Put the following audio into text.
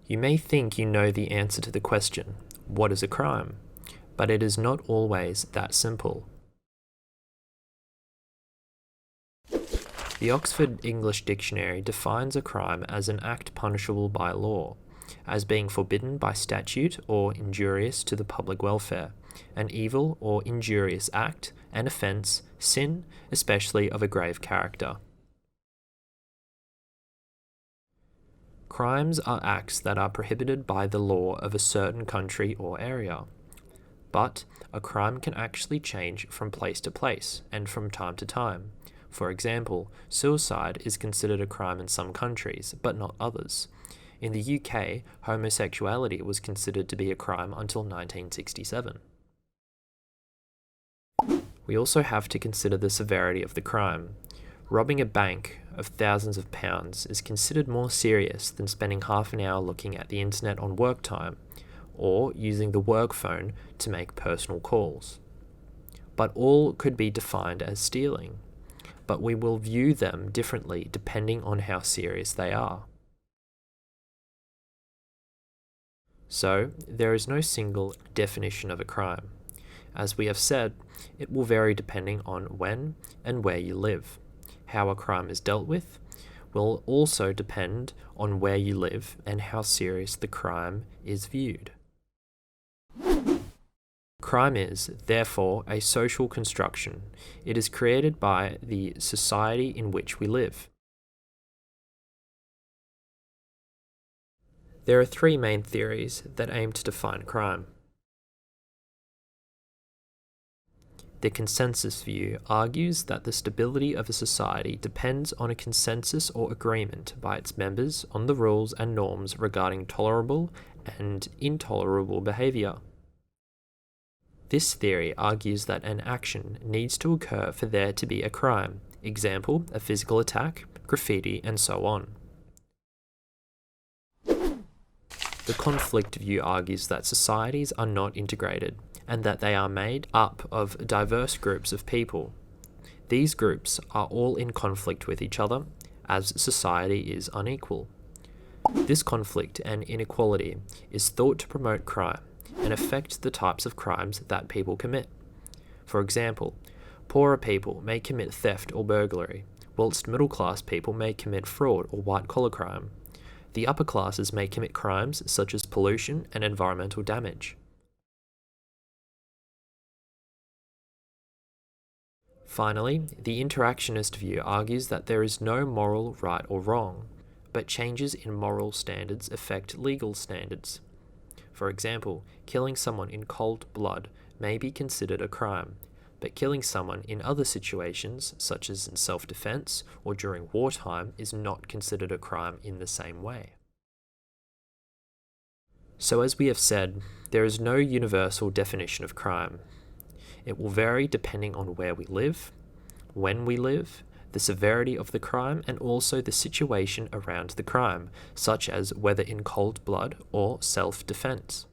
You may think you know the answer to the question, what is a crime? But it is not always that simple. The Oxford English Dictionary defines a crime as an act punishable by law, as being forbidden by statute or injurious to the public welfare, an evil or injurious act, an offence, sin, especially of a grave character. Crimes are acts that are prohibited by the law of a certain country or area. But a crime can actually change from place to place and from time to time. For example, suicide is considered a crime in some countries, but not others. In the UK, homosexuality was considered to be a crime until 1967. We also have to consider the severity of the crime. Robbing a bank of thousands of pounds is considered more serious than spending half an hour looking at the internet on work time, or using the work phone to make personal calls. But all could be defined as stealing, but we will view them differently depending on how serious they are. So, there is no single definition of a crime. As we have said, it will vary depending on when and where you live. How a crime is dealt with will also depend on where you live and how serious the crime is viewed. Crime is, therefore, a social construction. It is created by the society in which we live. There are three main theories that aim to define crime. The consensus view argues that the stability of a society depends on a consensus or agreement by its members on the rules and norms regarding tolerable and intolerable behaviour. This theory argues that an action needs to occur for there to be a crime, example, a physical attack, graffiti, and so on. The conflict view argues that societies are not integrated, and that they are made up of diverse groups of people. These groups are all in conflict with each other, as society is unequal. This conflict and inequality is thought to promote crime and affect the types of crimes that people commit. For example, poorer people may commit theft or burglary, whilst middle-class people may commit fraud or white-collar crime. The upper classes may commit crimes such as pollution and environmental damage. Finally, the interactionist view argues that there is no moral right or wrong, but changes in moral standards affect legal standards. For example, killing someone in cold blood may be considered a crime, but killing someone in other situations, such as in self-defense or during wartime, is not considered a crime in the same way. So as we have said, there is no universal definition of crime. It will vary depending on where we live, when we live, the severity of the crime, and also the situation around the crime, such as whether in cold blood or self-defense.